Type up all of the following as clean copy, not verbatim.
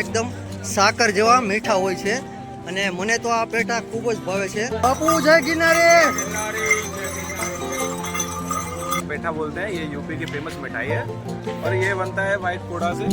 એકદમ સાકર જેવા મીઠા હોય છે અને મને તો આ પેઠા ખૂબ જ ભાવે છે। બાપુ જય ગિરનારી। पेठा बोलते हैं, ये यूपी की फेमस मिठाई है और ये बनता है वाइट कोड़ा से।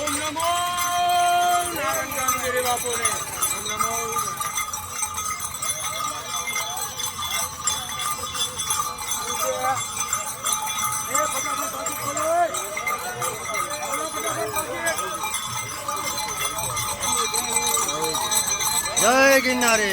ओम नमो नारायण गिरी बापू ने ओम नमो। जय गिरनारी।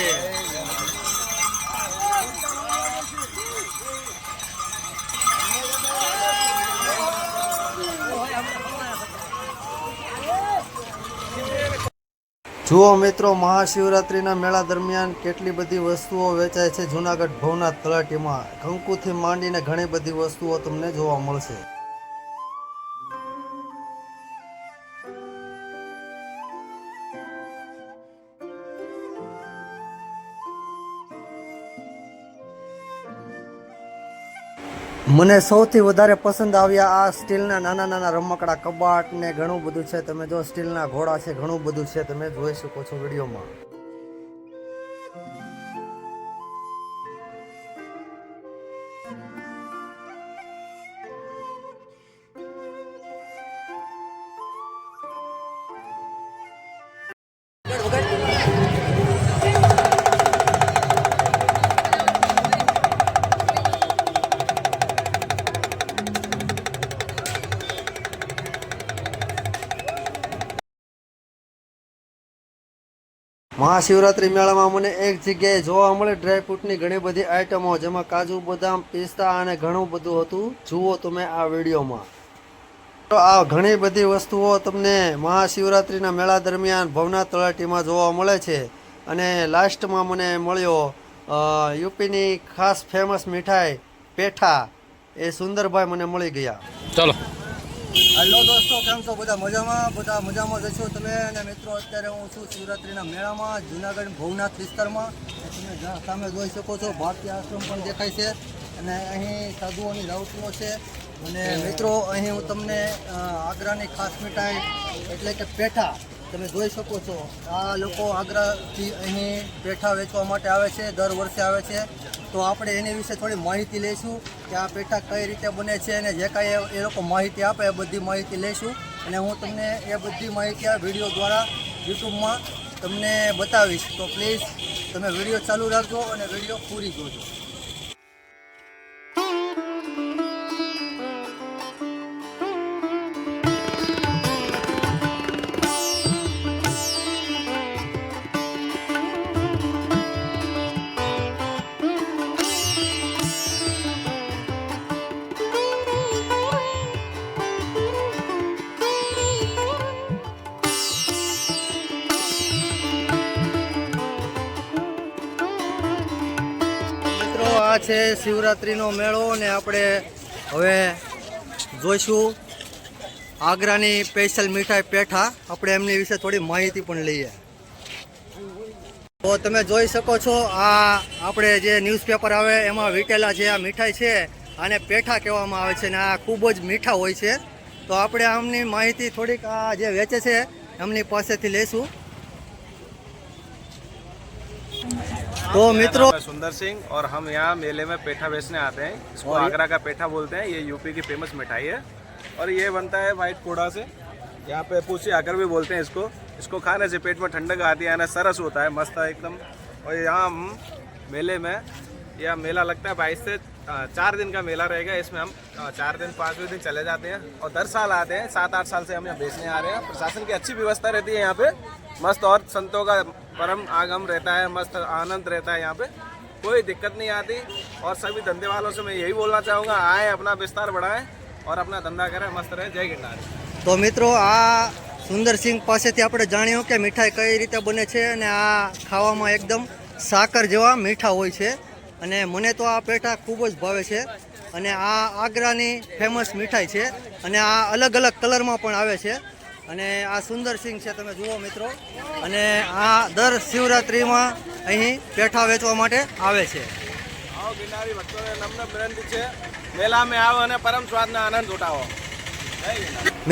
જુઓ મિત્રો, મહાશિવરાત્રિના મેળા દરમિયાન કેટલી બધી વસ્તુઓ વેચાય છે જૂનાગઢ ભવનાથ તળાટીમાં। કંકુથી માંડીને ઘણી બધી વસ્તુઓ તમને જોવા મળશે। મને સૌથી વધારે પસંદ આવ્યા આ સ્ટીલના નાના નાના રમકડા કબાટ ને ઘણું બધું છે। તમે જો સ્ટીલના ઘોડા છે, ઘણું બધું છે, તમે જોઈ શકો છો વિડીયોમાં। મહાશિવરાત્રિ મેળામાં મને એક જગ્યાએ જોવા મળે ડ્રાયફ્રૂટની ઘણી બધી આઈટમો, જેમાં કાજુ બદામ પિસ્તા અને ઘણું બધું હતું। જુઓ તમે આ વિડીયોમાં। તો આ ઘણી બધી વસ્તુઓ તમને મહાશિવરાત્રિના મેળા દરમિયાન ભવનાથ તળાટીમાં જોવા મળે છે। અને લાસ્ટમાં મને મળ્યો યુપીની ખાસ ફેમસ મીઠાઈ પેઠા, એ સુંદરભાઈ મને મળી ગયા। ચલો હેલો દોસ્તો, કેમ છો? બધા મજામાં? બધા મજામાં જશો તમે? અને મિત્રો, અત્યારે હું છું શિવરાત્રિના મેળામાં જૂનાગઢ ભવનાથ વિસ્તારમાં। તમે સામે જોઈ શકો છો ભારતીય આશ્રમ પણ દેખાય છે અને અહીં સાધુઓની રાવટીઓ છે। અને મિત્રો, અહીં હું તમને આગ્રાની ખાસ મીઠાઈ એટલે કે પેઠા તમે જોઈ શકો છો। આ લોકો આગ્રાથી અહીં પેઠા વેચવા માટે આવે છે, દર વર્ષે આવે છે। તો આપણે એની વિશે થોડી માહિતી લઈશું કે આ પેઠા કઈ રીતે બને છે અને જે કાંઈ એ લોકો માહિતી આપે એ બધી માહિતી લઈશું અને હું તમને એ બધી માહિતી આ વિડીયો દ્વારા યુટ્યુબમાં તમને બતાવીશ। તો પ્લીઝ તમે વિડીયો ચાલુ રાખજો અને વિડીયો પૂરી જોજો। આ છે શિવરાત્રિનો મેળો અને આપણે હવે જોઈશું આગ્રાની સ્પેશિયલ મીઠાઈ પેઠા। આપણે એમની વિશે થોડી માહિતી પણ લઈએ। તો તમે જોઈ શકો છો આ આપણે જે ન્યૂઝપેપર આવે એમાં વીટેલા જે આ મીઠાઈ છે આને પેઠા કહેવામાં આવે છે અને આ ખૂબ જ મીઠા હોય છે। તો આપણે આમની માહિતી થોડીક આ જે વેચે છે એમની પાસેથી લઈશું। तो मित्रों, सुंदर सिंह और हम यहाँ मेले में पेठा बेचने आते हैं। इसको आगरा का पेठा बोलते हैं। ये यूपी की फेमस मिठाई है और ये बनता है वाइट कोड़ा से। यहाँ पे पूछी आकर भी बोलते हैं इसको। इसको खाने से पेट में ठंडक आती है, ना सरस होता है, मस्त है एकदम। और यहाँ हम मेले में, यह मेला लगता है 22 से 4 दिन का मेला रहेगा। इसमें हम 4 दिन 5वें दिन चले जाते हैं और 10 साल आते हैं। 7-8 साल से हम यहाँ बेचने आ रहे हैं। प्रशासन की अच्छी व्यवस्था रहती है यहाँ पे, मस्त, और संतों का परम आगम रहता है, मस्त आनंद रहता है यहाँ पे, कोई दिक्कत नहीं आती। और सभी धंधे वालों से मैं यही बोलना चाहूँगा, आए अपना विस्तार बढ़ाएं और अपना धंधा करें, मस्त रहे। जय गिरनार। તો મિત્રો આ સુંદરસિંહ પાસેથી આપણે જાણ્યું કે મીઠાઈ કઈ રીતે બને છે અને આ ખાવામાં એકદમ સાકર જેવા મીઠા હોય છે અને મને તો આ પેઠા ખૂબ જ ભાવે છે અને આ આગ્રાની ફેમસ મીઠાઈ છે અને આ અલગ અલગ કલરમાં પણ આવે છે અને આ સુંદરસિંહ છે, તમે જુઓ મિત્રો, અને આ દર શિવરાત્રિમાં અહીં પેઠા વેચવા માટે આવે છે। आओ गिरनारी भक्तों ने नम्र विनंती છે, मेला में आओ અને પરમ સ્વાદનો આનંદ ઉઠાવો।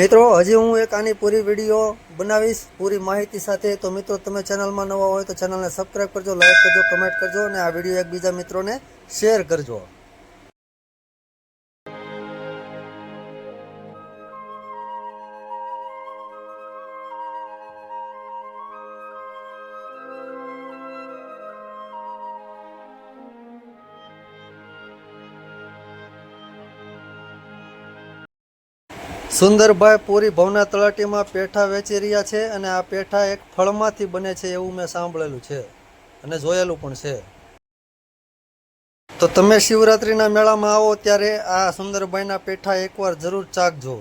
મિત્રો હજી હું એક આની પૂરી વિડીયો બનાવીશ પૂરી માહિતી સાથે। તો મિત્રો તમે ચેનલમાં નવા હોય તો ચેનલને સબસ્ક્રાઈબ કરજો, લાઈક કરજો, કમેન્ટ કરજો અને આ વિડીયો એકબીજા મિત્રોને શેર કરજો। સુંદરભાઈ પૂરી ભવના તળાટીમાં પેઠા વેચી રહ્યા છે અને આ પેઠા એક ફળમાંથી બને છે એવું મેં સાંભળેલું છે અને જોયેલું પણ છે। તો તમે શિવરાત્રિના મેળામાં આવો ત્યારે આ સુંદરભાઈના પેઠા એકવાર જરૂર ચાખજો।